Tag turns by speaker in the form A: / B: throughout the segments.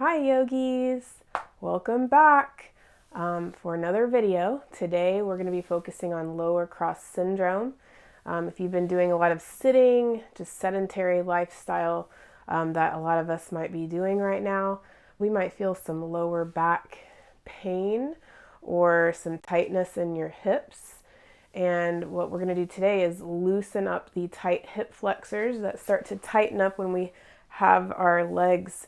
A: Hi yogis, welcome back for another video. Today we're going to be focusing on lower cross syndrome. If you've been doing a lot of sitting, just sedentary lifestyle that a lot of us might be doing right now, we might feel some lower back pain or some tightness in your hips. And what we're going to do today is loosen up the tight hip flexors that start to tighten up when we have our legs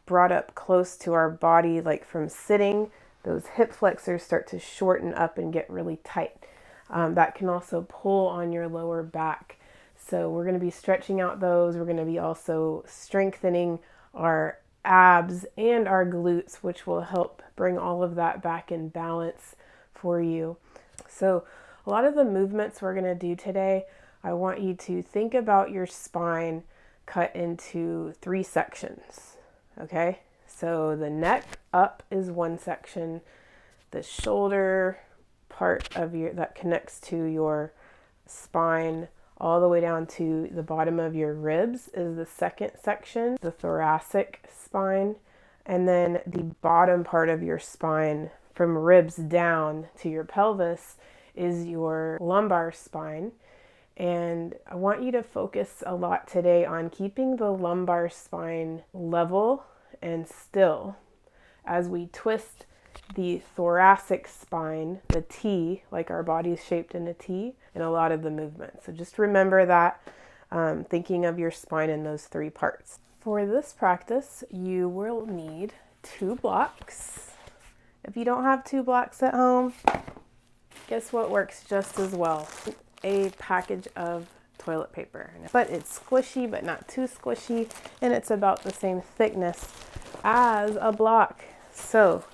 A: brought up close to our body, like from sitting. Those hip flexors start to shorten up and get really tight. That can also pull on your lower back. So we're going to be stretching out those. We're going to be also strengthening our abs and our glutes, which will help bring all of that back in balance for you. So a lot of the movements we're going to do today, I want you to think about your spine cut into 3 sections. Okay, so the neck up is one section, the shoulder part of that connects to your spine all the way down to the bottom of your ribs is the second section, the thoracic spine, and then the bottom part of your spine from ribs down to your pelvis is your lumbar spine. And I want you to focus a lot today on keeping the lumbar spine level and still as we twist the thoracic spine, the T, like our body is shaped in a T, in a lot of the movements. So just remember that, thinking of your spine in those 3 parts. For this practice, you will need 2 blocks. If you don't have 2 blocks at home, guess what works just as well? A package of toilet paper. But it's squishy, but not too squishy, and it's about the same thickness as a block. So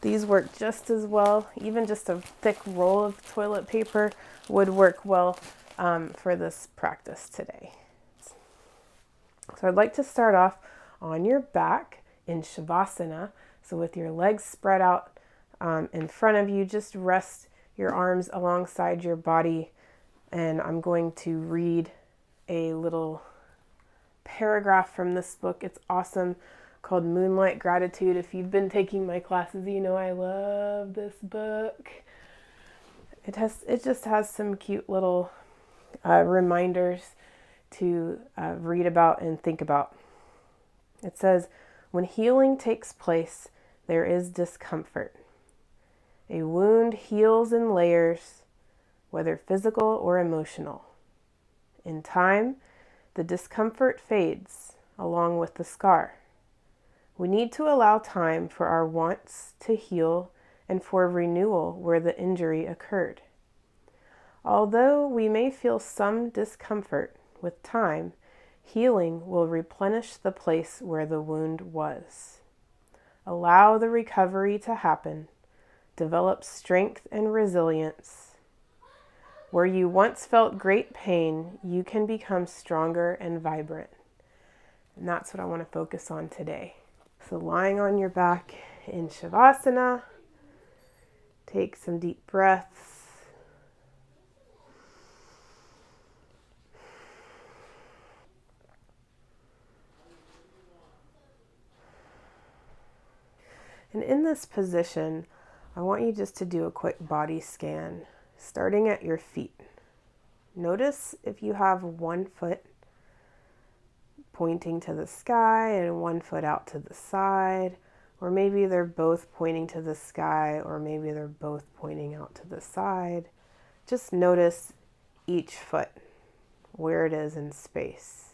A: these work just as well. Even just a thick roll of toilet paper would work well for this practice today. So I'd like to start off on your back in Shavasana. So with your legs spread out in front of you, just rest your arms alongside your body. And I'm going to read a little paragraph from this book. It's awesome, called Moonlight Gratitude. If you've been taking my classes, you know I love this book. It just has some cute little reminders to read about and think about. It says, when healing takes place, there is discomfort. A wound heals in layers, whether physical or emotional. In time, the discomfort fades along with the scar. We need to allow time for our wants to heal and for renewal where the injury occurred. Although we may feel some discomfort, with time, healing will replenish the place where the wound was. Allow the recovery to happen. Develop strength and resilience. Where you once felt great pain, you can become stronger and vibrant. And that's what I want to focus on today. So lying on your back in Shavasana, take some deep breaths. And in this position, I want you just to do a quick body scan, starting at your feet. Notice if you have one foot pointing to the sky and one foot out to the side, or maybe they're both pointing to the sky, or maybe they're both pointing out to the side. Just notice each foot, where it is in space.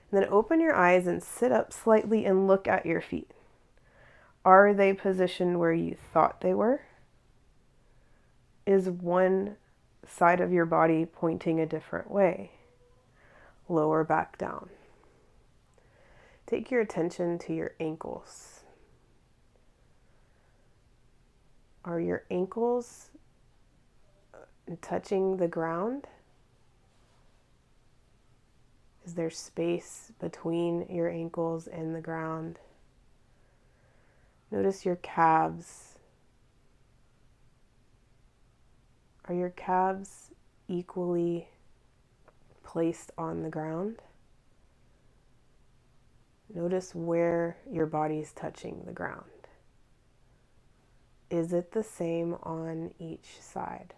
A: And then open your eyes and sit up slightly and look at your feet. Are they positioned where you thought they were? Is one side of your body pointing a different way? Lower back down. Take your attention to your ankles. Are your ankles touching the ground? Is there space between your ankles and the ground? Notice your calves. Are your calves equally placed on the ground? Notice where your body's touching the ground. Is it the same on each side?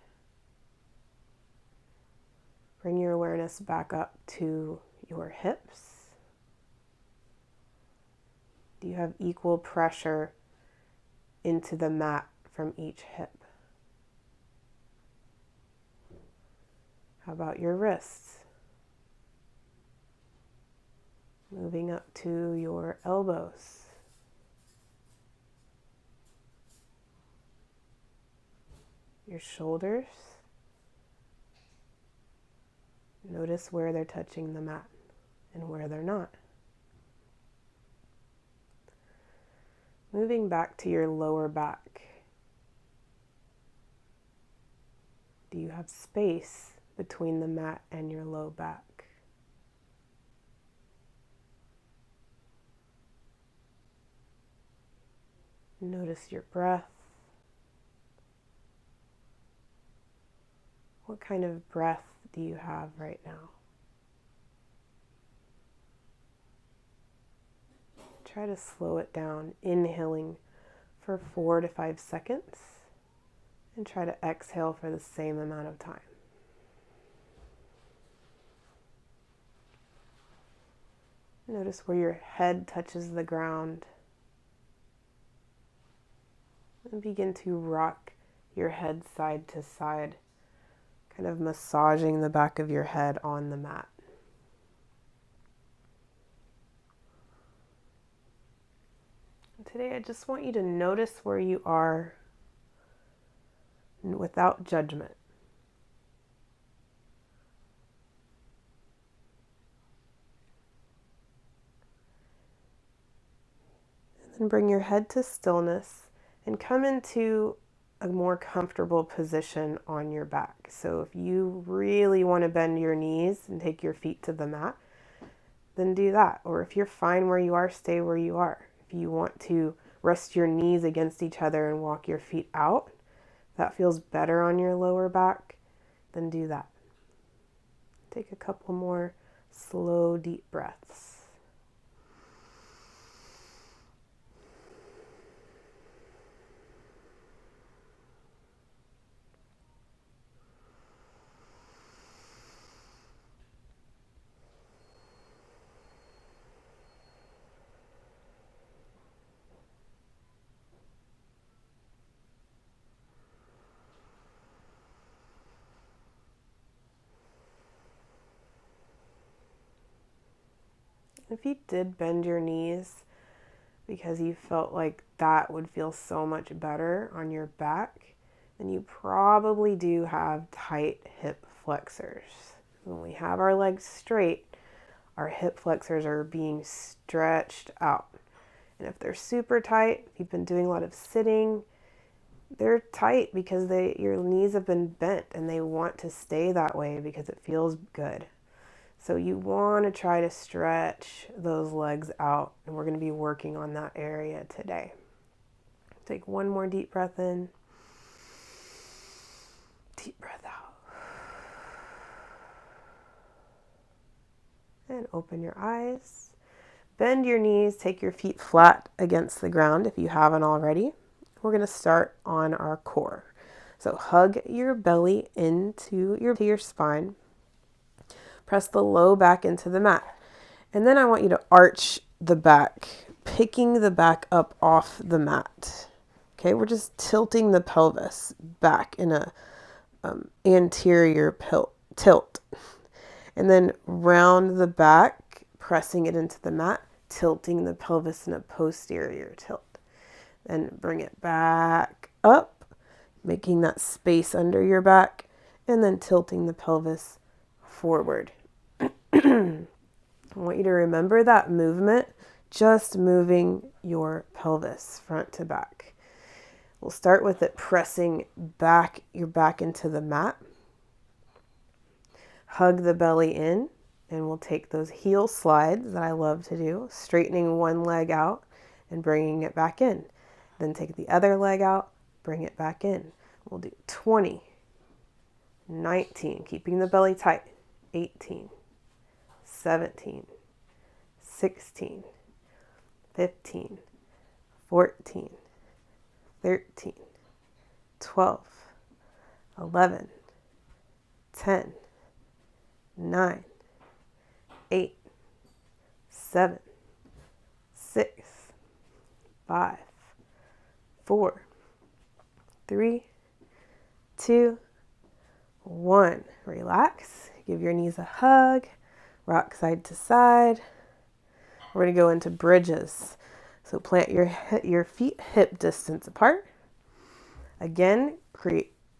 A: Bring your awareness back up to your hips. Do you have equal pressure into the mat from each hip? How about your wrists? Moving up to your elbows. Your shoulders. Notice where they're touching the mat and where they're not. Moving back to your lower back. Do you have space between the mat and your low back? Notice your breath. What kind of breath do you have right now? Try to slow it down, inhaling for 4 to 5 seconds, and try to exhale for the same amount of time. Notice where your head touches the ground, and begin to rock your head side to side, kind of massaging the back of your head on the mat. Today, I just want you to notice where you are without judgment. And then bring your head to stillness and come into a more comfortable position on your back. So if you really want to bend your knees and take your feet to the mat, then do that. Or if you're fine where you are, stay where you are. If you want to rest your knees against each other and walk your feet out, that feels better on your lower back, then do that. Take a couple more slow, deep breaths. If you did bend your knees because you felt like that would feel so much better on your back, then you probably do have tight hip flexors. When we have our legs straight, our hip flexors are being stretched out. And if they're super tight, if you've been doing a lot of sitting, they're tight because your knees have been bent and they want to stay that way because it feels good. So you want to try to stretch those legs out, and we're going to be working on that area today. Take one more deep breath in. Deep breath out. And open your eyes. Bend your knees, take your feet flat against the ground if you haven't already. We're going to start on our core. So hug your belly into your spine. Press the low back into the mat. And then I want you to arch the back, picking the back up off the mat. Okay, we're just tilting the pelvis back in a anterior tilt. And then round the back, pressing it into the mat, tilting the pelvis in a posterior tilt. Then bring it back up, making that space under your back, and then tilting the pelvis forward. I want you to remember that movement, just moving your pelvis front to back. We'll start with it pressing your back into the mat. Hug the belly in, and we'll take those heel slides that I love to do, straightening one leg out and bringing it back in. Then take the other leg out, bring it back in. We'll do 20, 19, keeping the belly tight, 18, 17, 16, 15, 14, 13, 12, 11, 10, 9, 8, 7, 6, 5, 4, 3, 2, 1. Relax. Give your knees a hug. Rock side to side. We're going to go into bridges. So plant your feet hip distance apart. Again,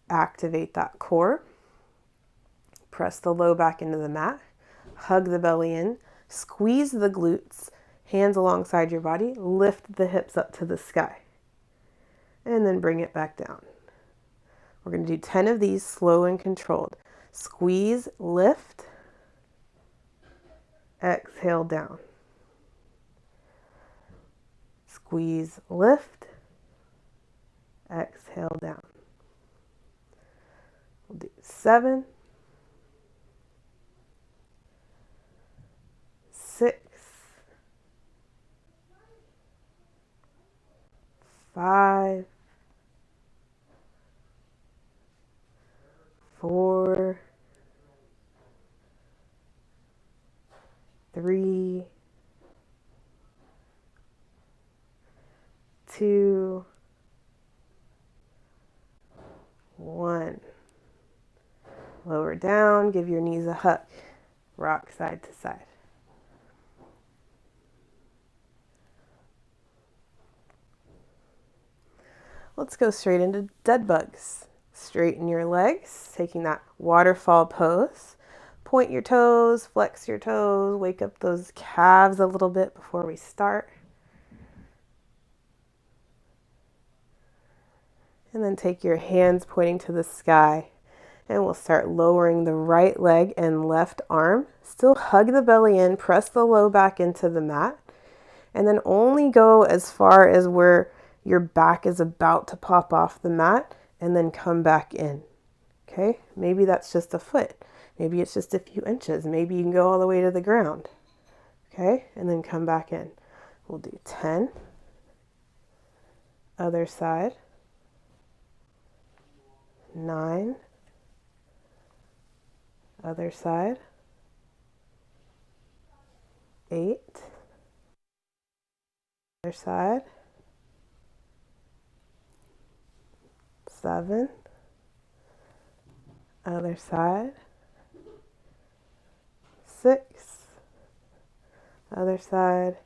A: activate that core. Press the low back into the mat. Hug the belly in. Squeeze the glutes. Hands alongside your body. Lift the hips up to the sky. And then bring it back down. We're going to do 10 of these, slow and controlled. Squeeze, lift. Exhale down. Squeeze, lift. Exhale down. We'll do 7, 6, 5, 4, 3, 2, 1. Lower down, give your knees a hug. Rock side to side. Let's go straight into dead bugs. Straighten your legs, taking that waterfall pose. Point your toes, flex your toes, wake up those calves a little bit before we start. And then take your hands pointing to the sky. And we'll start lowering the right leg and left arm. Still hug the belly in, press the low back into the mat. And then only go as far as where your back is about to pop off the mat and then come back in. Okay? Maybe that's just a foot. Maybe it's just a few inches. Maybe you can go all the way to the ground. Okay? And then come back in. We'll do 10. Other side. 9. Other side. 8. Other side. 7. Other side. 6. Other side.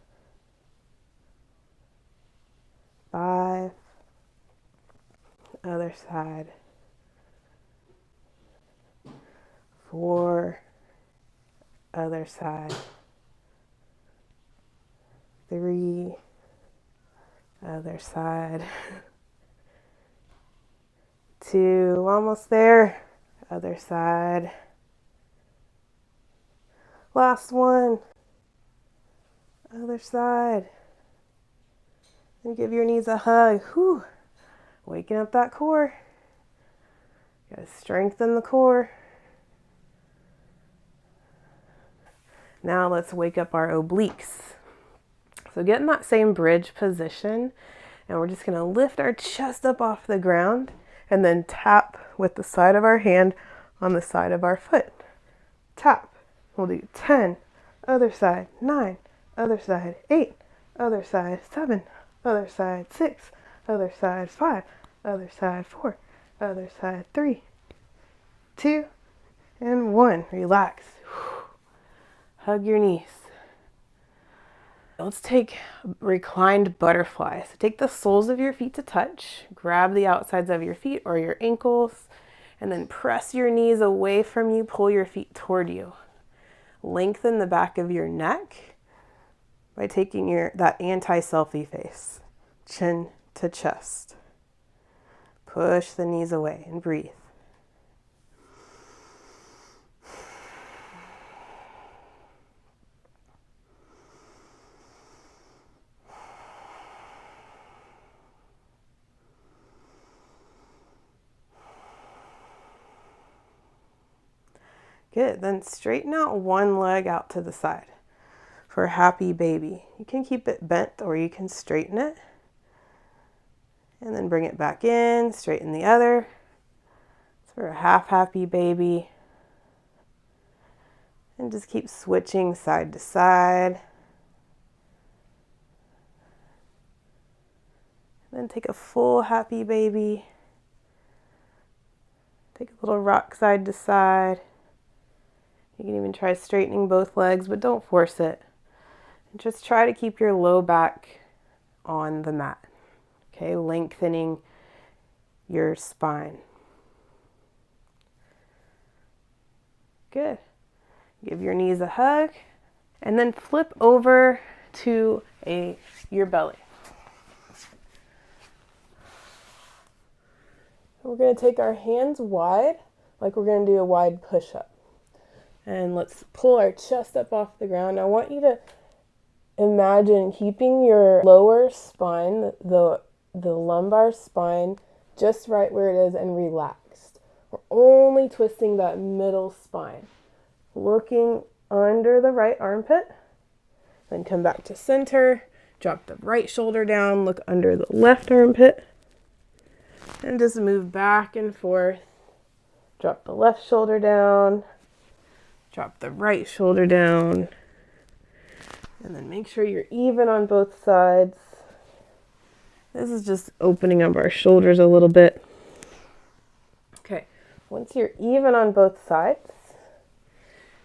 A: 5. Other side. 4. Other side. 3. Other side. 2. Almost there. Other side. Last one. Other side. And give your knees a hug. Whew. Waking up that core. Gotta strengthen the core. Now let's wake up our obliques. So get in that same bridge position, and we're just gonna lift our chest up off the ground and then tap with the side of our hand on the side of our foot. Tap. We'll do 10. Other side. 9. Other side. 8. Other side. 7. Other side. 6. Other side. 5. Other side. 4. Other side. 3, 2, and 1. Relax. Hug your knees. Let's take reclined butterfly. So take the soles of your feet to touch. Grab the outsides of your feet or your ankles. And then press your knees away from you. Pull your feet toward you. Lengthen the back of your neck by taking that anti-selfie face. Chin to chest. Push the knees away and breathe. Good, then straighten out one leg out to the side. for happy baby. You can keep it bent or you can straighten it. And then bring it back in, straighten the other. It's for a half happy baby. And just keep switching side to side. Then take a full happy baby. Take a little rock side to side. You can even try straightening both legs, but don't force it. And just try to keep your low back on the mat. Okay, lengthening your spine. Good. Give your knees a hug, and then flip over to your belly. We're going to take our hands wide, like we're going to do a wide push-up. And let's pull our chest up off the ground. I want you to imagine keeping your lower spine, the lumbar spine, just right where it is and relaxed. We're only twisting that middle spine. Looking under the right armpit. Then come back to center. Drop the right shoulder down. Look under the left armpit. And just move back and forth. Drop the left shoulder down. Drop the right shoulder down. And then make sure you're even on both sides. This is just opening up our shoulders a little bit. Okay, once you're even on both sides,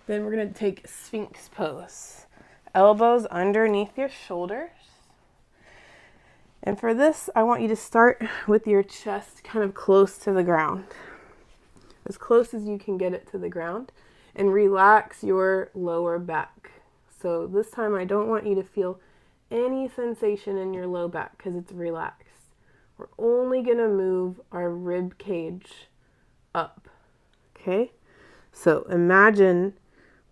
A: then we're going to take Sphinx pose. Elbows underneath your shoulders. And for this, I want you to start with your chest kind of close to the ground. As close as you can get it to the ground. And relax your lower back. So this time I don't want you to feel any sensation in your low back because it's relaxed. We're only going to move our rib cage up. Okay? So imagine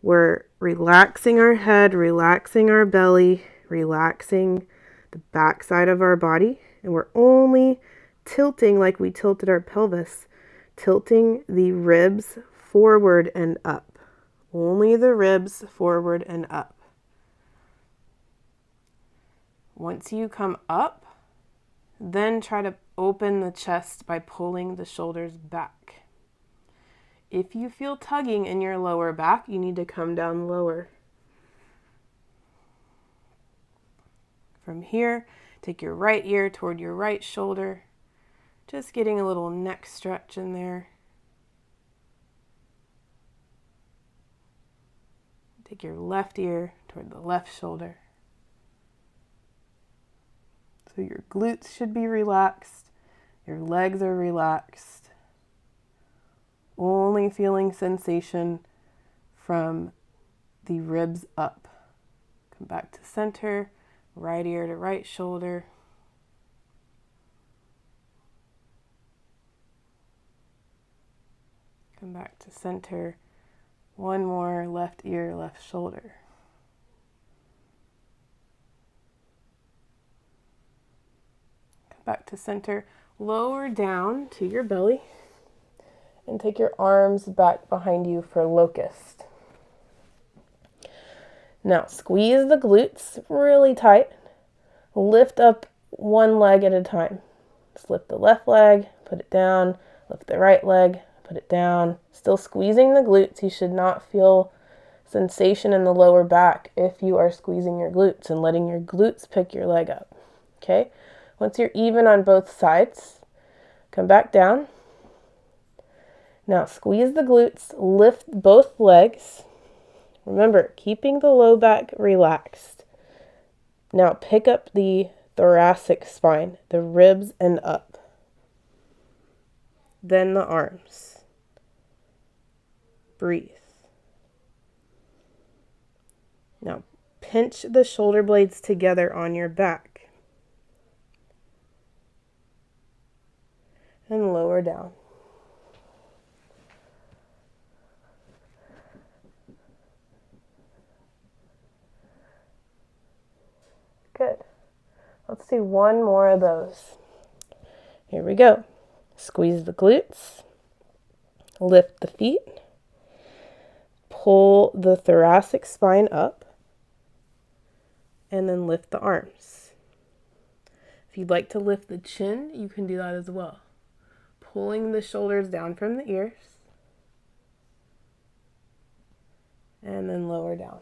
A: we're relaxing our head, relaxing our belly, relaxing the back side of our body, and we're only tilting like we tilted our pelvis, tilting the ribs forward and up. Only the ribs forward and up. Once you come up, then try to open the chest by pulling the shoulders back. If you feel tugging in your lower back, you need to come down lower. From here, take your right ear toward your right shoulder, just getting a little neck stretch in there. Take your left ear toward the left shoulder. So your glutes should be relaxed, your legs are relaxed. Only feeling sensation from the ribs up. Come back to center, right ear to right shoulder. Come back to center. One more, left ear, left shoulder. Come back to center. Lower down to your belly. And take your arms back behind you for locust. Now squeeze the glutes really tight. Lift up one leg at a time. Just lift the left leg, put it down. Lift the right leg, put it down. Still squeezing the glutes. You should not feel sensation in the lower back if you are squeezing your glutes and letting your glutes pick your leg up. Okay? Once you're even on both sides, come back down. Now squeeze the glutes, lift both legs. Remember, keeping the low back relaxed. Now pick up the thoracic spine, the ribs and up. Then the arms. Breathe. Now pinch the shoulder blades together on your back. And lower down. Good. Let's do one more of those. Here we go. Squeeze the glutes. Lift the feet. Pull the thoracic spine up. and then lift the arms. If you'd like to lift the chin, you can do that as well. Pulling the shoulders down from the ears, and then lower down.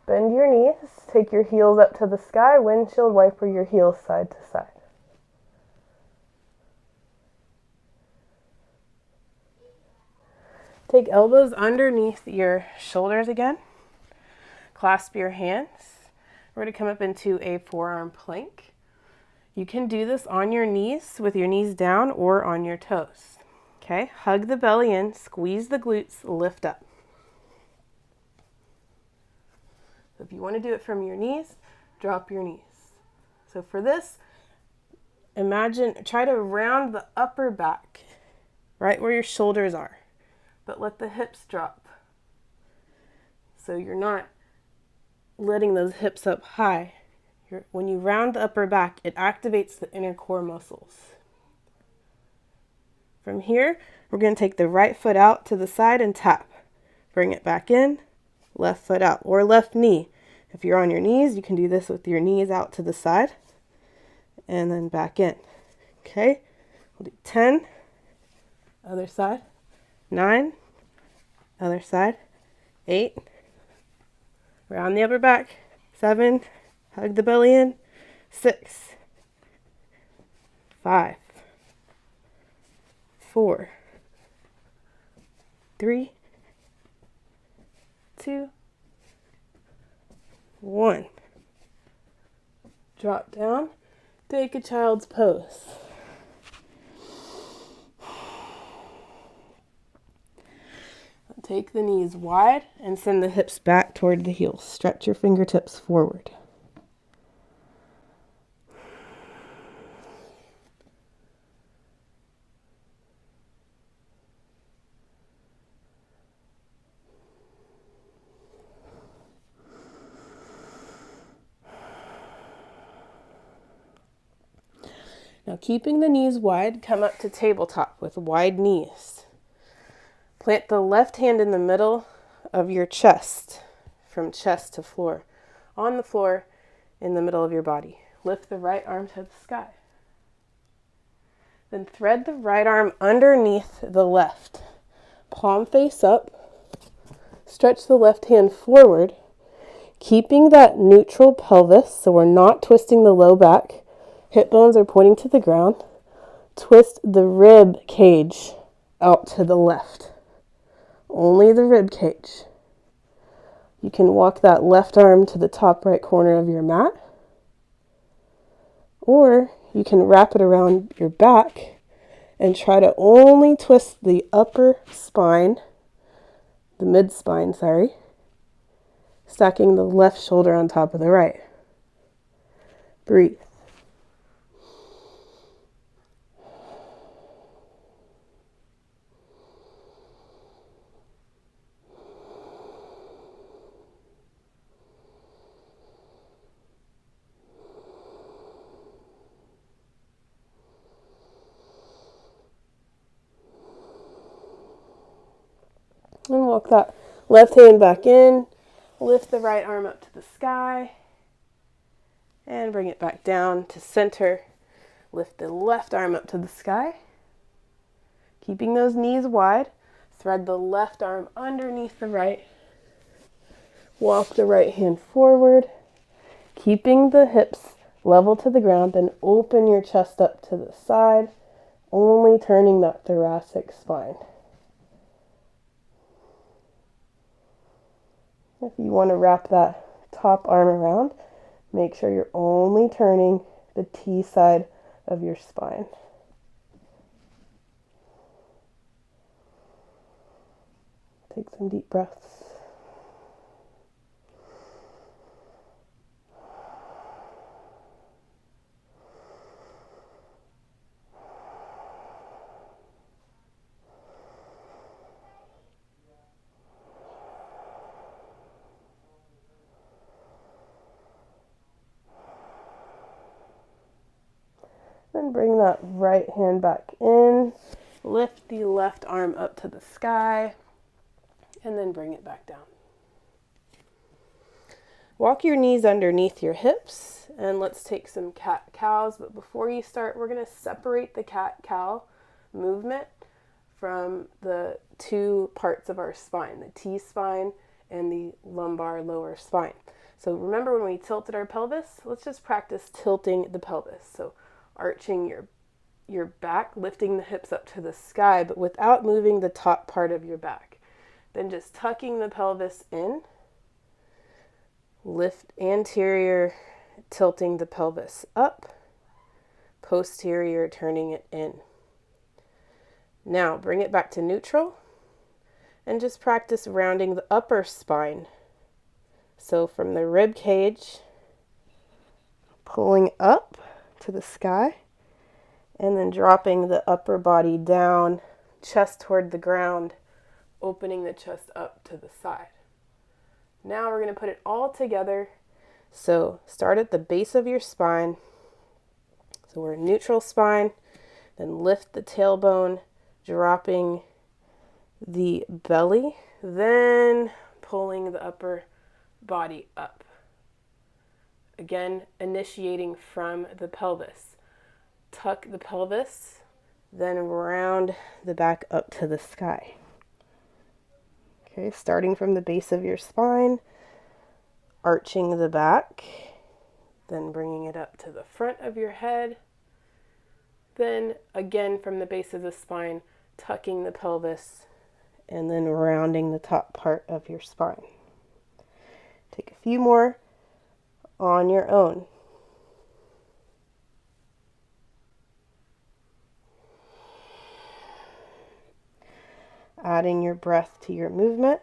A: Bend your knees, take your heels up to the sky, windshield wiper your heels side to side. Take elbows underneath your shoulders again. Clasp your hands. We're going to come up into a forearm plank. You can do this on your knees with your knees down or on your toes. Okay, hug the belly in, squeeze the glutes, lift up. So if you want to do it from your knees, drop your knees. So for this, try to round the upper back, right where your shoulders are, but let the hips drop. So you're not letting those hips up high. When you round the upper back, it activates the inner core muscles. From here, we're going to take the right foot out to the side and tap. Bring it back in, left foot out, or left knee. If you're on your knees, you can do this with your knees out to the side and then back in. Okay, we'll do 10, other side, 9, other side, 8, round the upper back, 7, hug the belly in, 6, 5, 4, 3, 2, 1. Drop down, take a child's pose. Take the knees wide and send the hips back toward the heels. Stretch your fingertips forward. Now, keeping the knees wide, come up to tabletop with wide knees. Plant the left hand in the middle of your chest, from chest to floor, on the floor in the middle of your body. Lift the right arm to the sky. Then thread the right arm underneath the left. Palm face up. Stretch the left hand forward, keeping that neutral pelvis so we're not twisting the low back. Hip bones are pointing to the ground. Twist the rib cage out to the left. Only the rib cage. You can walk that left arm to the top right corner of your mat, or you can wrap it around your back and try to only twist the upper spine, the mid spine, stacking the left shoulder on top of the right. Breathe. And walk that left hand back in. Lift the right arm up to the sky. And bring it back down to center. Lift the left arm up to the sky. Keeping those knees wide. Thread the left arm underneath the right. Walk the right hand forward. Keeping the hips level to the ground. Then open your chest up to the side. Only turning that thoracic spine. If you want to wrap that top arm around, make sure you're only turning the T side of your spine. Take some deep breaths. Then bring that right hand back in. Lift the left arm up to the sky. And then bring it back down. Walk your knees underneath your hips, and let's take some cat-cows. But before you start, we're going to separate the cat-cow movement from the two parts of our spine, the T-spine and the lumbar lower spine. So remember when we tilted our pelvis? Let's just practice tilting the pelvis. So arching your back, lifting the hips up to the sky, but without moving the top part of your back. Then just tucking the pelvis in, lift anterior, tilting the pelvis up, posterior, turning it in. Now bring it back to neutral and just practice rounding the upper spine. So from the rib cage, pulling up to the sky, and then dropping the upper body down, chest toward the ground, opening the chest up to the side. Now we're going to put it all together. So start at the base of your spine. So we're neutral spine, then lift the tailbone, dropping the belly, then pulling the upper body up. Again, initiating from the pelvis. Tuck the pelvis, then round the back up to the sky. Okay, starting from the base of your spine, arching the back, then bringing it up to the front of your head. Then again from the base of the spine, tucking the pelvis, and then rounding the top part of your spine. Take a few more on your own. Adding your breath to your movement.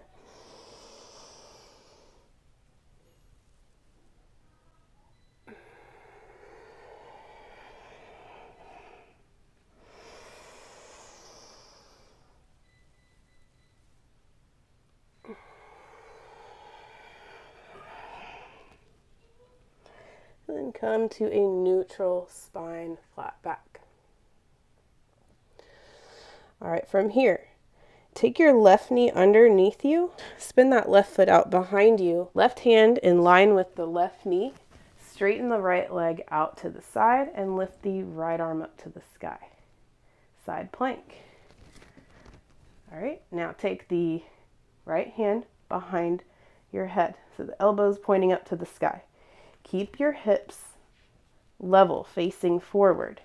A: And then come to a neutral spine, flat back. All right, from here, take your left knee underneath you, spin that left foot out behind you, left hand in line with the left knee, straighten the right leg out to the side, and lift the right arm up to the sky. Side plank. All right, now take the right hand behind your head, so the elbows pointing up to the sky. Keep your hips level, facing forward,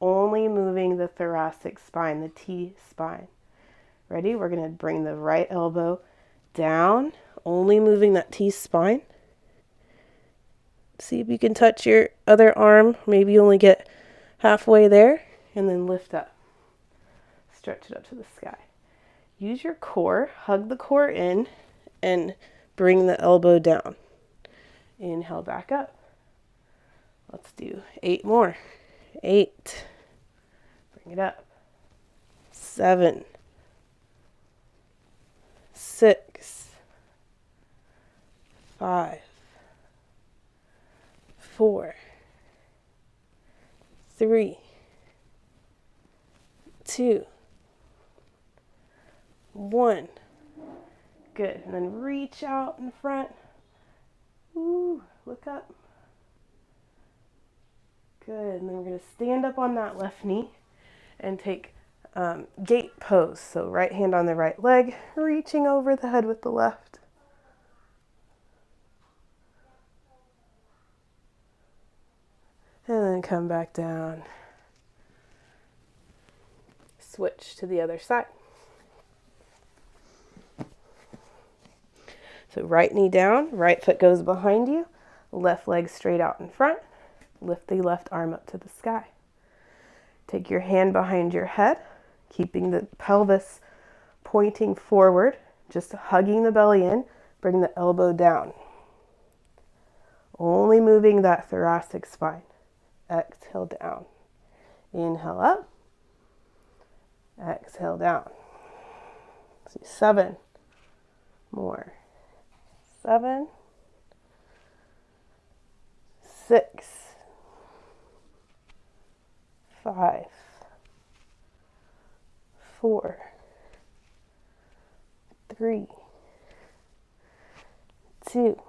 A: only moving the thoracic spine, the T-spine. Ready? We're going to bring the right elbow down, only moving that T-spine. See if you can touch your other arm. Maybe you only get halfway there, and then lift up. Stretch it up to the sky. Use your core, hug the core in, and bring the elbow down. Inhale back up. Let's do 8 more. 8. Bring it up. 7. 6. 5. 4. 3. 2. 1. Good. And then reach out in front. Ooh, look up. Good. And then we're going to stand up on that left knee and take gate pose. So right hand on the right leg, reaching over the head with the left. And then come back down. Switch to the other side. So right knee down, right foot goes behind you, left leg straight out in front. Lift the left arm up to the sky. Take your hand behind your head, keeping the pelvis pointing forward, just hugging the belly in, bring the elbow down. Only moving that thoracic spine. Exhale down. Inhale up. Exhale down. Let's do 7 more. 7. 6. 5. 4. 3. 2.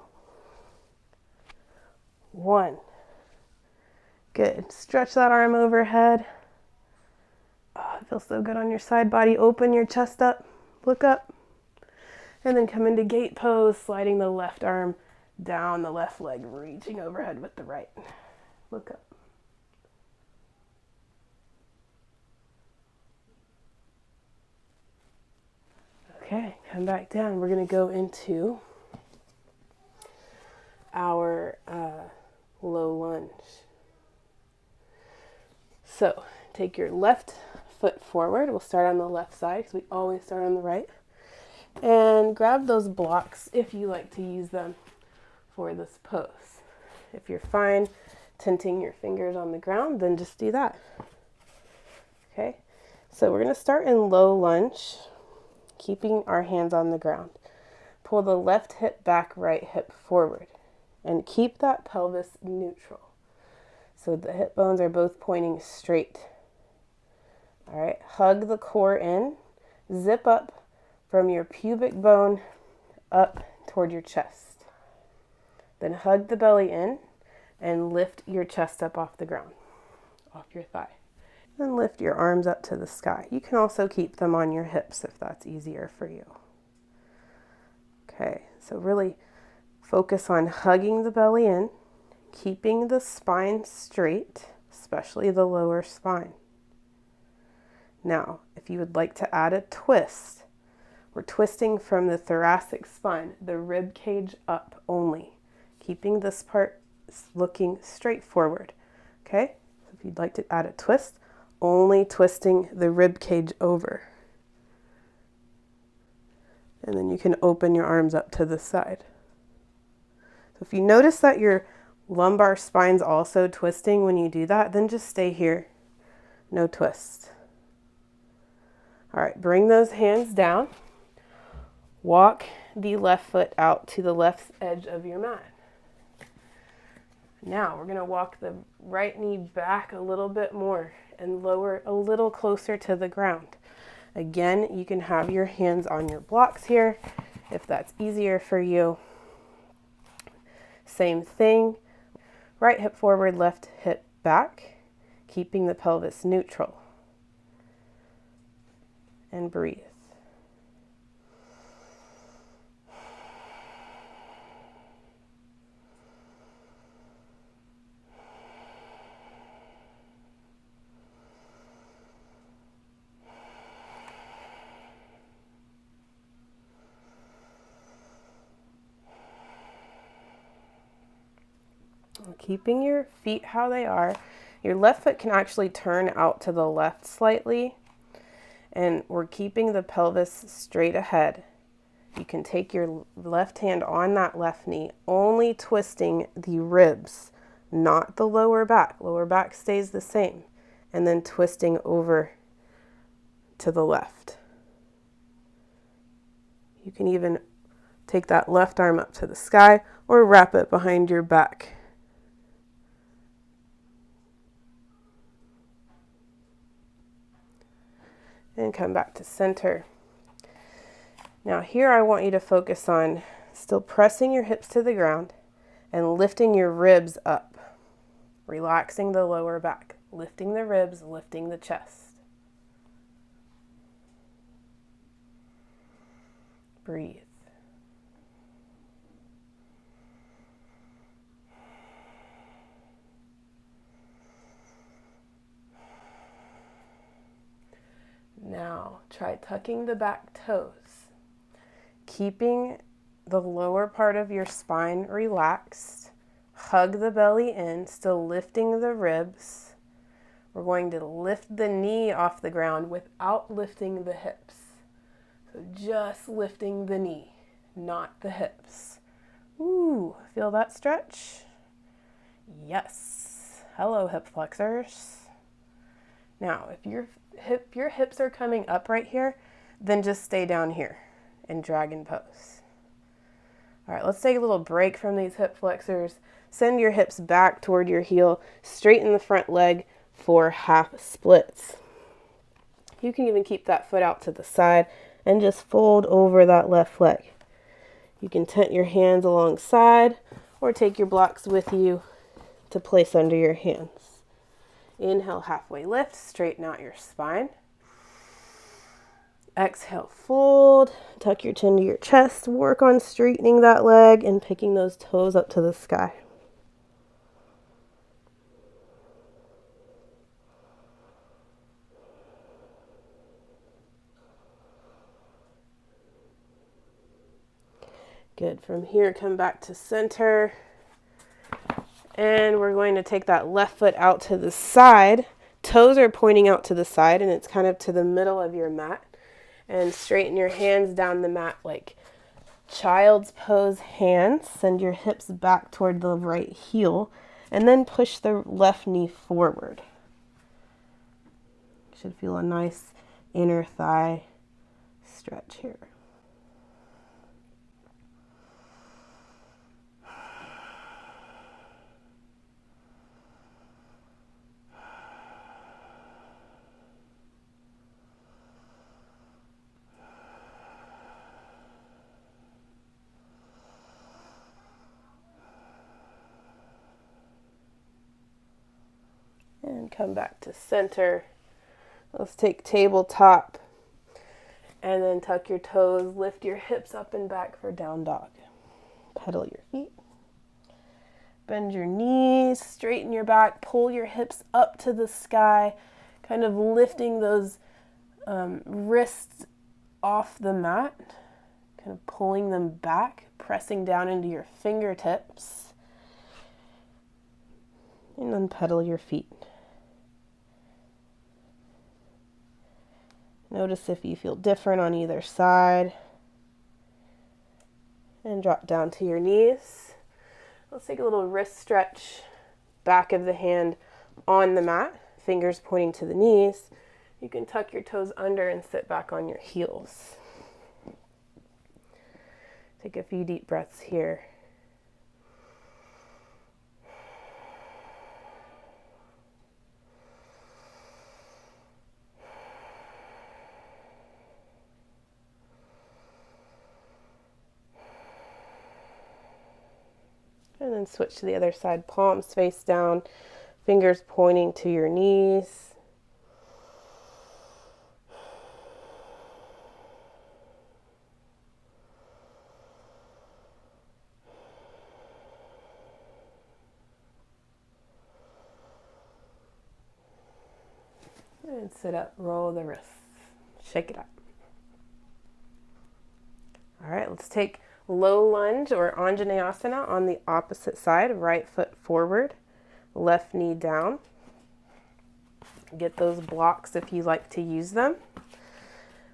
A: 1. Good. Stretch that arm overhead. Oh, it feels so good on your side body. Open your chest up. Look up. And then come into gate pose, sliding the left arm down the left leg, reaching overhead with the right. Look up. Okay, come back down. We're going to go into our low lunge. So take your left foot forward. We'll start on the left side because we always start on the right. And grab those blocks if you like to use them for this pose. If you're fine tenting your fingers on the ground, then just do that. Okay, so we're going to start in low lunge, keeping our hands on the ground. Pull the left hip back, right hip forward, and keep that pelvis neutral. So the hip bones are both pointing straight. All right, hug the core in, zip up from your pubic bone up toward your chest. Then hug the belly in and lift your chest up off the ground, off your thigh. And lift your arms up to the sky. You can also keep them on your hips if that's easier for you. Okay, so really focus on hugging the belly in, keeping the spine straight, especially the lower spine. Now, if you would like to add a twist, we're twisting from the thoracic spine, the rib cage up only, keeping this part looking straight forward. Okay, so if you'd like to add a twist, only twisting the rib cage over. And then you can open your arms up to the side. So if you notice that your lumbar spine's also twisting when you do that, then just stay here. No twist. All right, bring those hands down. Walk the left foot out to the left edge of your mat. Now we're going to walk the right knee back a little bit more and lower a little closer to the ground. Again, you can have your hands on your blocks here if that's easier for you. Same thing, right hip forward, left hip back, keeping the pelvis neutral. And breathe. Keeping your feet how they are. Your left foot can actually turn out to the left slightly, and we're keeping the pelvis straight ahead. You can take your left hand on that left knee, only twisting the ribs, not the lower back. Lower back stays the same, and then twisting over to the left. You can even take that left arm up to the sky or wrap it behind your back. And come back to center. Now here I want you to focus on still pressing your hips to the ground and lifting your ribs up, relaxing the lower back, lifting the ribs, lifting the chest. Breathe. Now, try tucking the back toes, keeping the lower part of your spine relaxed. Hug the belly in, still lifting the ribs. We're going to lift the knee off the ground without lifting the hips. So just lifting the knee, not the hips. Ooh, feel that stretch? Yes. Hello, hip flexors. Now, if your hips are coming up right here, then just stay down here in dragon pose. All right, let's take a little break from these hip flexors. Send your hips back toward your heel, straighten the front leg for half splits. You can even keep that foot out to the side and just fold over that left leg. You can tent your hands alongside or take your blocks with you to place under your hands. Inhale, halfway lift, straighten out your spine. Exhale, fold, tuck your chin to your chest, work on straightening that leg and picking those toes up to the sky. Good. From here, come back to center. And we're going to take that left foot out to the side. Toes are pointing out to the side, and it's kind of to the middle of your mat. And straighten your hands down the mat like child's pose hands. Send your hips back toward the right heel. And then push the left knee forward. You should feel a nice inner thigh stretch here. And come back to center. Let's take tabletop and then tuck your toes, lift your hips up and back for down dog. Pedal your feet. Bend your knees, straighten your back, pull your hips up to the sky, kind of lifting those wrists off the mat, kind of pulling them back, pressing down into your fingertips, and then pedal your feet. Notice if you feel different on either side. And drop down to your knees. Let's take a little wrist stretch, back of the hand on the mat, fingers pointing to the knees. You can tuck your toes under and sit back on your heels. Take a few deep breaths here. And then switch to the other side, palms face down, fingers pointing to your knees. And sit up, roll the wrists, shake it up. All right, let's take low lunge or Anjaneyasana on the opposite side, right foot forward, left knee down. Get those blocks if you like to use them.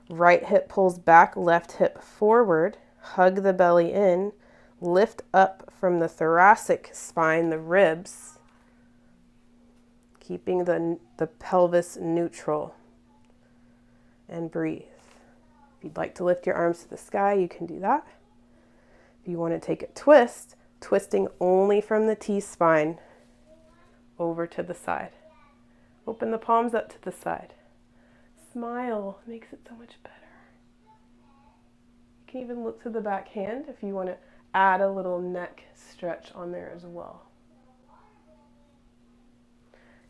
A: Right hip pulls back, left hip forward, hug the belly in, lift up from the thoracic spine, the ribs, keeping the pelvis neutral, and breathe. If you'd like to lift your arms to the sky, you can do that. If you want to take a twist, twisting only from the T-spine over to the side. Open the palms up to the side. Smile, makes it so much better. You can even look to the back hand if you want to add a little neck stretch on there as well.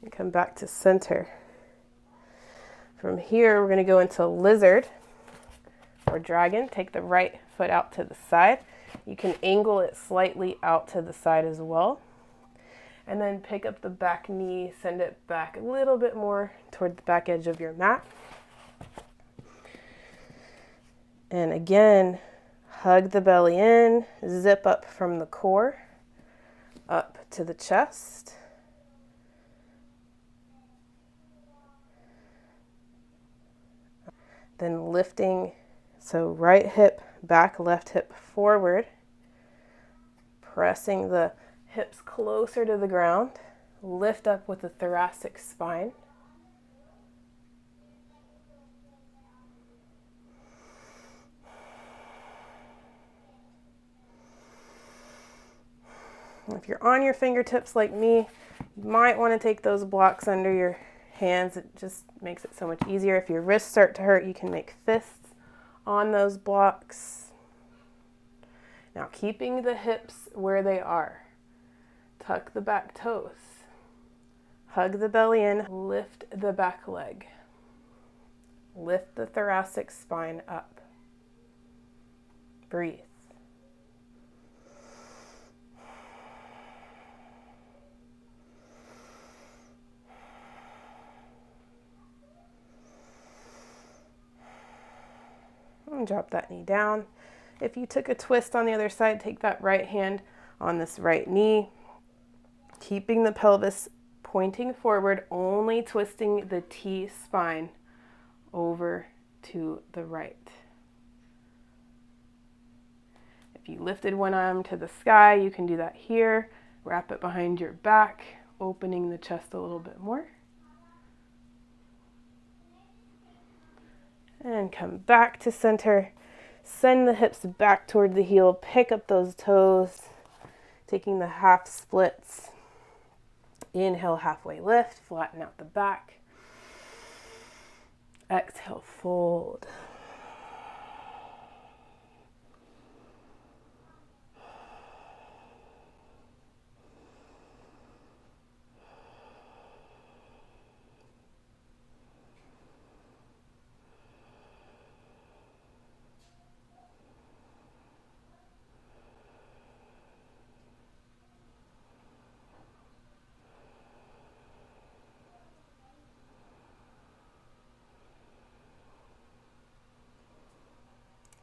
A: And come back to center. From here, we're going to go into lizard or dragon. Take the right foot out to the side. You can angle it slightly out to the side as well. And then pick up the back knee, send it back a little bit more toward the back edge of your mat. And again, hug the belly in, zip up from the core, up to the chest. Then lifting, so right hip back, left hip forward, pressing the hips closer to the ground, lift up with the thoracic spine. If you're on your fingertips like me, you might want to take those blocks under your hands. It just makes it so much easier. If your wrists start to hurt, you can make fists on those blocks. Now keeping the hips where they are. Tuck the back toes. Hug the belly in, lift the back leg. Lift the thoracic spine up. Breathe. And drop that knee down. If you took a twist on the other side, take that right hand on this right knee, keeping the pelvis pointing forward, only twisting the T-spine over to the right. If you lifted one arm to the sky, you can do that here. Wrap it behind your back, opening the chest a little bit more. And come back to center. Send the hips back toward the heel. Pick up those toes, taking the half splits. Inhale, halfway lift, flatten out the back. Exhale, fold.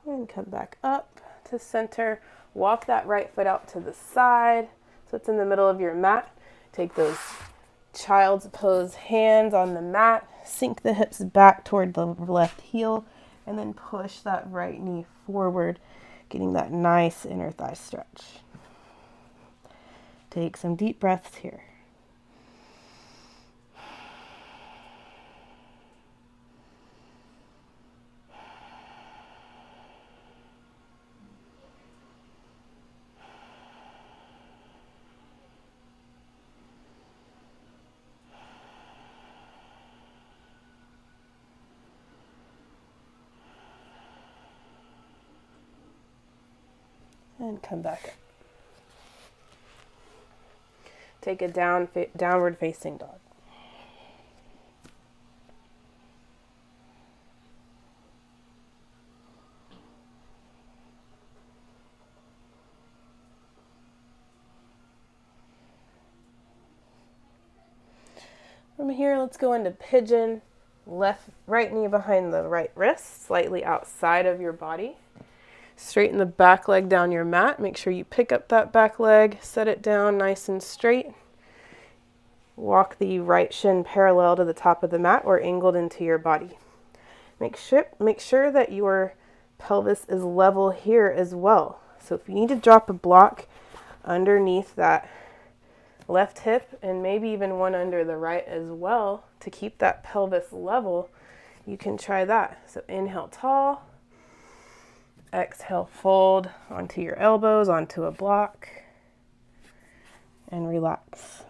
A: And come back up to center. Walk that right foot out to the side so it's in the middle of your mat. Take those child's pose hands on the mat. Sink the hips back toward the left heel and then push that right knee forward, getting that nice inner thigh stretch. Take some deep breaths here. And come back up. Take a downward facing dog. From here, let's go into pigeon. Right knee behind the right wrist, slightly outside of your body. Straighten the back leg down your mat. Make sure you pick up that back leg, set it down nice and straight. Walk the right shin parallel to the top of the mat or angled into your body. Make sure that your pelvis is level here as well. So if you need to drop a block underneath that left hip and maybe even one under the right as well to keep that pelvis level, you can try that. So inhale tall. Exhale, fold onto your elbows, onto a block, and relax.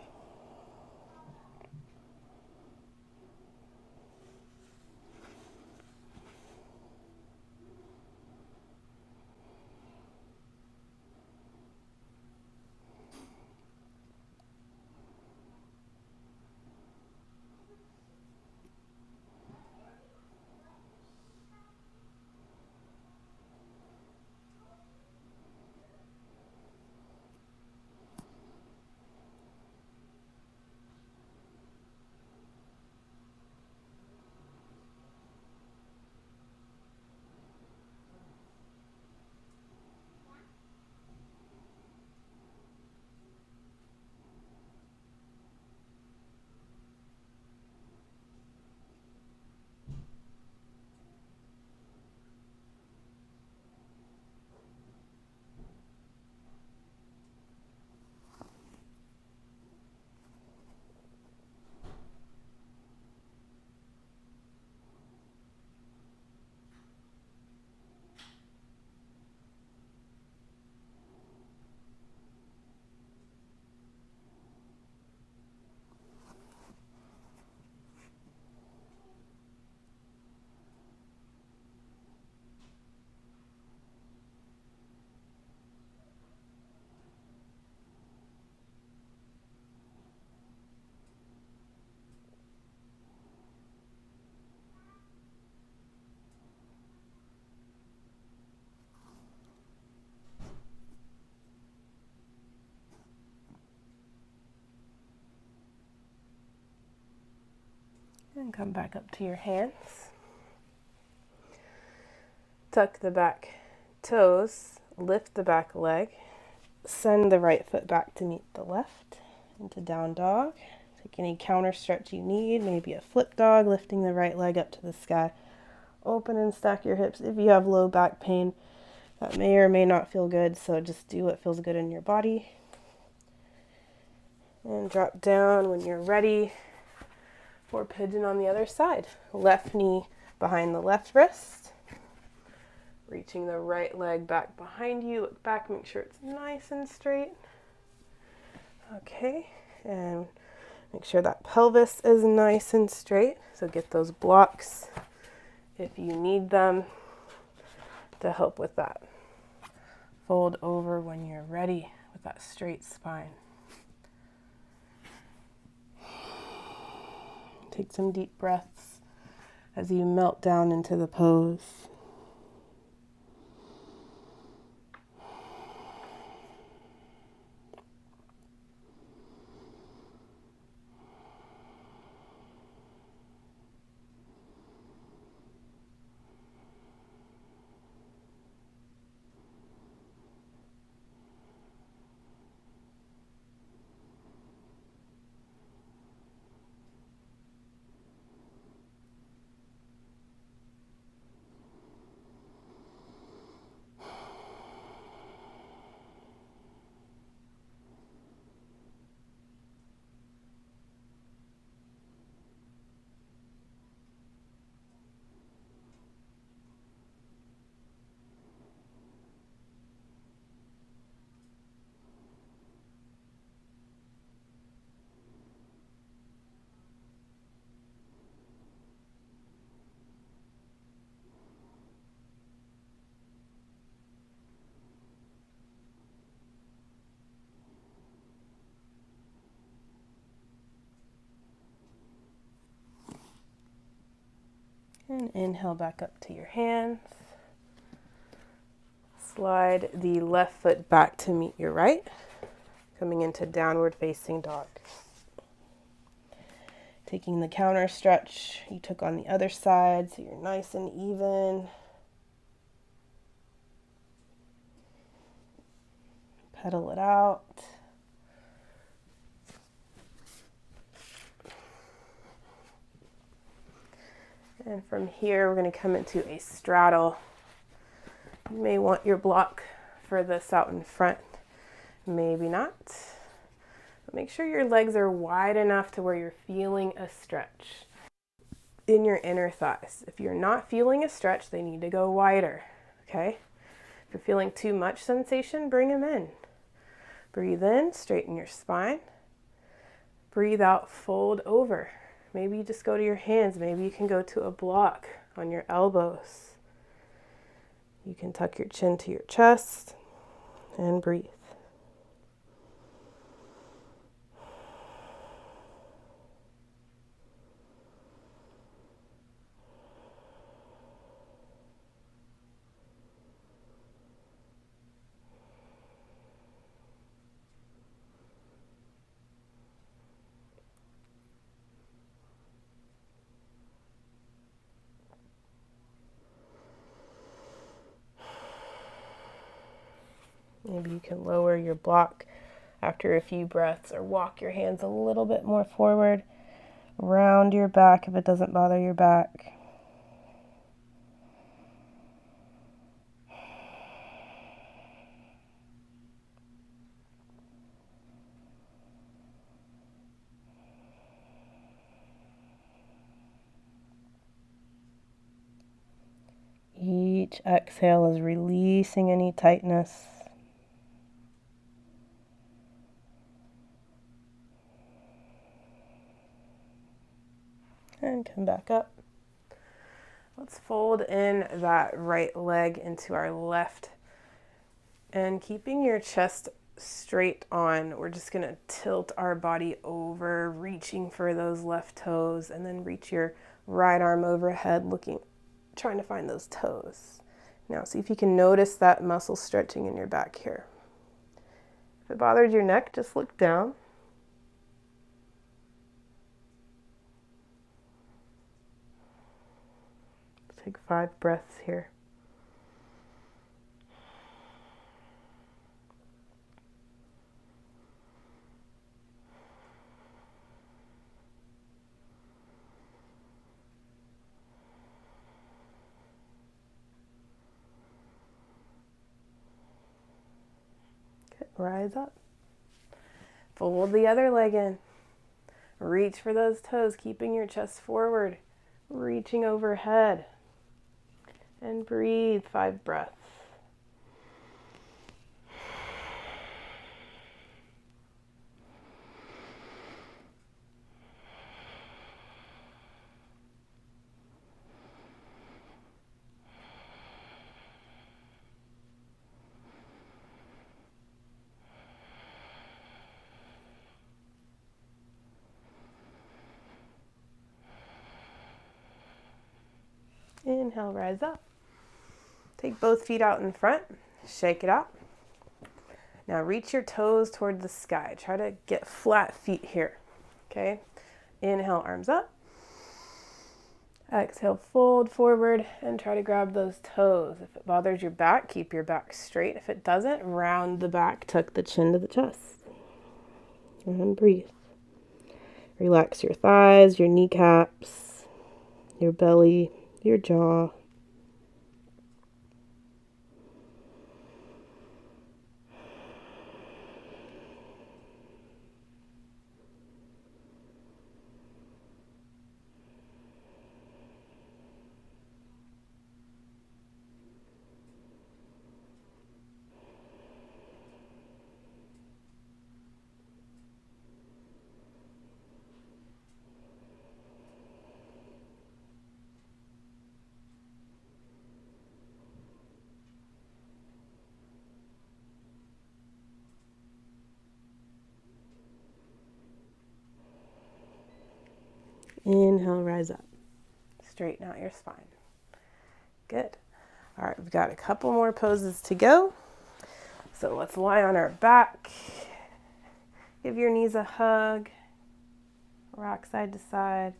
A: And come back up to your hands. Tuck the back toes, lift the back leg, send the right foot back to meet the left into down dog. Take any counter stretch you need, maybe a flip dog, lifting the right leg up to the sky. Open and stack your hips. If you have low back pain, that may or may not feel good, so just do what feels good in your body. And drop down when you're ready for pigeon on the other side. Left knee behind the left wrist. Reaching the right leg back behind you. Look back, make sure it's nice and straight. Okay, and make sure that pelvis is nice and straight. So get those blocks if you need them to help with that. Fold over when you're ready with that straight spine. Take some deep breaths as you melt down into the pose. And inhale back up to your hands. Slide the left foot back to meet your right, coming into downward facing dog. Taking the counter stretch you took on the other side so you're nice and even. Pedal it out. And from here, we're going to come into a straddle. You may want your block for this out in front, maybe not. But make sure your legs are wide enough to where you're feeling a stretch in your inner thighs. If you're not feeling a stretch, they need to go wider, okay? If you're feeling too much sensation, bring them in. Breathe in, straighten your spine. Breathe out, fold over. Maybe you just go to your hands. Maybe you can go to a block on your elbows. You can tuck your chin to your chest and breathe. Maybe you can lower your block after a few breaths or walk your hands a little bit more forward, round your back if it doesn't bother your back. Each exhale is releasing any tightness. And come back up. Let's fold in that right leg into our left. And keeping your chest straight on, we're just going to tilt our body over, reaching for those left toes, and then reach your right arm overhead, trying to find those toes. Now, see if you can notice that muscle stretching in your back here. If it bothered your neck, just look down. Take 5 breaths here. Good. Rise up. Fold the other leg in. Reach for those toes, keeping your chest forward, reaching overhead. And breathe 5 breaths. Inhale, rise up. Take both feet out in front. Shake it out. Now reach your toes toward the sky. Try to get flat feet here. Okay? Inhale, arms up. Exhale, fold forward and try to grab those toes. If it bothers your back, keep your back straight. If it doesn't, round the back, tuck the chin to the chest. And breathe. Relax your thighs, your kneecaps, your belly, your jaw. Inhale, rise up. Straighten out your spine. Good. All right, we've got a couple more poses to go. So let's lie on our back. Give your knees a hug. Rock side to side.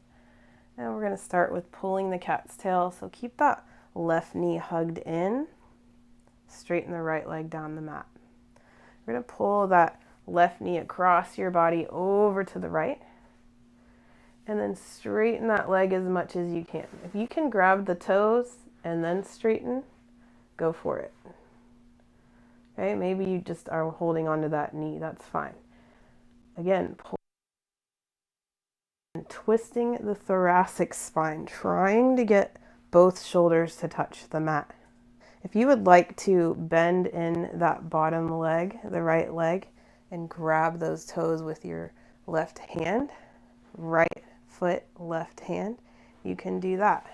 A: And we're going to start with pulling the cat's tail. So keep that left knee hugged in. Straighten the right leg down the mat. We're going to pull that left knee across your body over to the right. And then straighten that leg as much as you can. If you can grab the toes and then straighten, go for it. Okay, maybe you just are holding onto that knee. That's fine. Again, pull and twisting the thoracic spine, trying to get both shoulders to touch the mat. If you would like to bend in that bottom leg, the right leg, and grab those toes with your left hand, right foot, left hand, you can do that.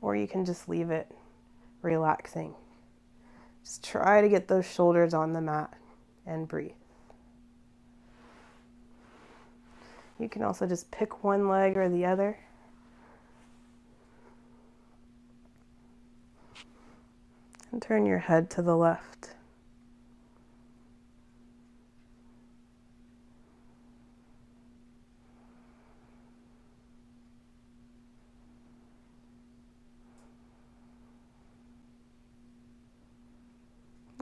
A: Or you can just leave it relaxing. Just try to get those shoulders on the mat and breathe. You can also just pick one leg or the other. And turn your head to the left.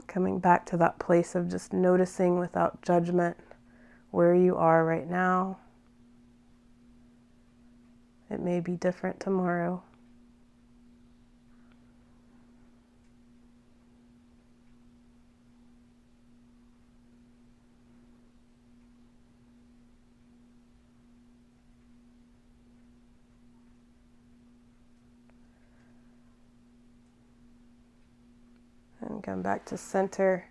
A: Coming back to that place of just noticing without judgment where you are right now. It may be different tomorrow. And come back to center,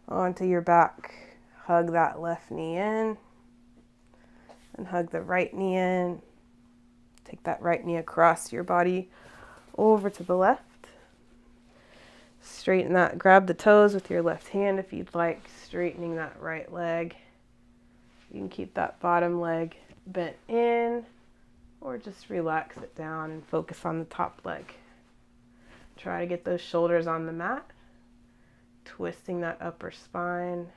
A: onto your back. Hug that left knee in, and hug the right knee in. Take that right knee across your body over to the left. Straighten that, grab the toes with your left hand if you'd like, straightening that right leg. You can keep that bottom leg bent in, or just relax it down and focus on the top leg. Try to get those shoulders on the mat. Twisting that upper spine.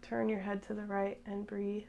A: Turn your head to the right and breathe.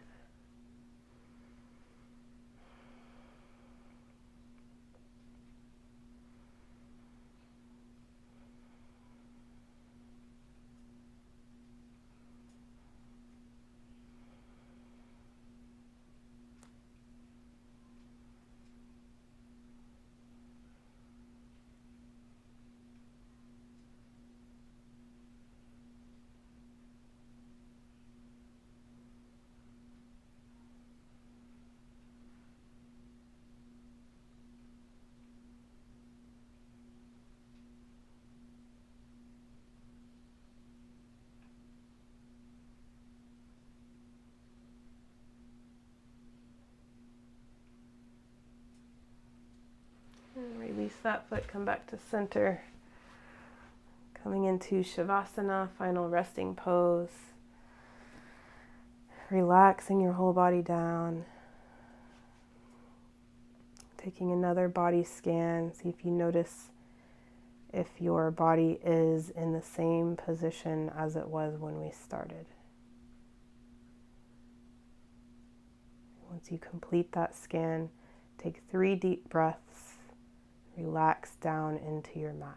A: that foot, come back to center. Coming into Shavasana, final resting pose. Relaxing your whole body down. Taking another body scan, see if you notice if your body is in the same position as it was when we started. Once you complete that scan, take 3 deep breaths, relax down into your mat.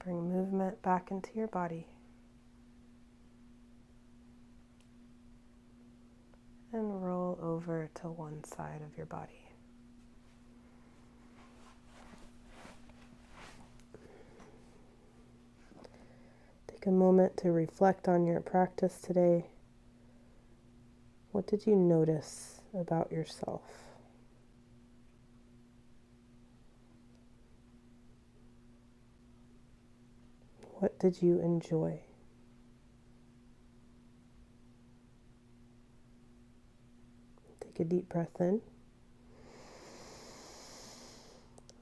A: Bring movement back into your body. And roll over to one side of your body. Take a moment to reflect on your practice today. What did you notice about yourself? What did you enjoy? Take a deep breath in.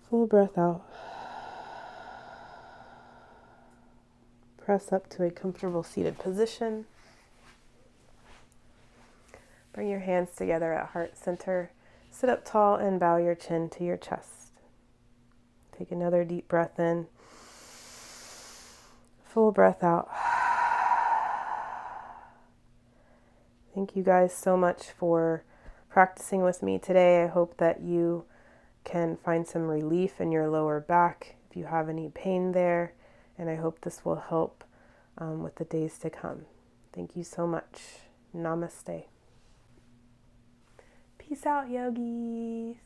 A: Full breath out. Press up to a comfortable seated position. Bring your hands together at heart center. Sit up tall and bow your chin to your chest. Take another deep breath in. Full breath out. Thank you guys so much for practicing with me today. I hope that you can find some relief in your lower back if you have any pain there. And I hope this will help with the days to come. Thank you so much. Namaste. Peace out, yogis.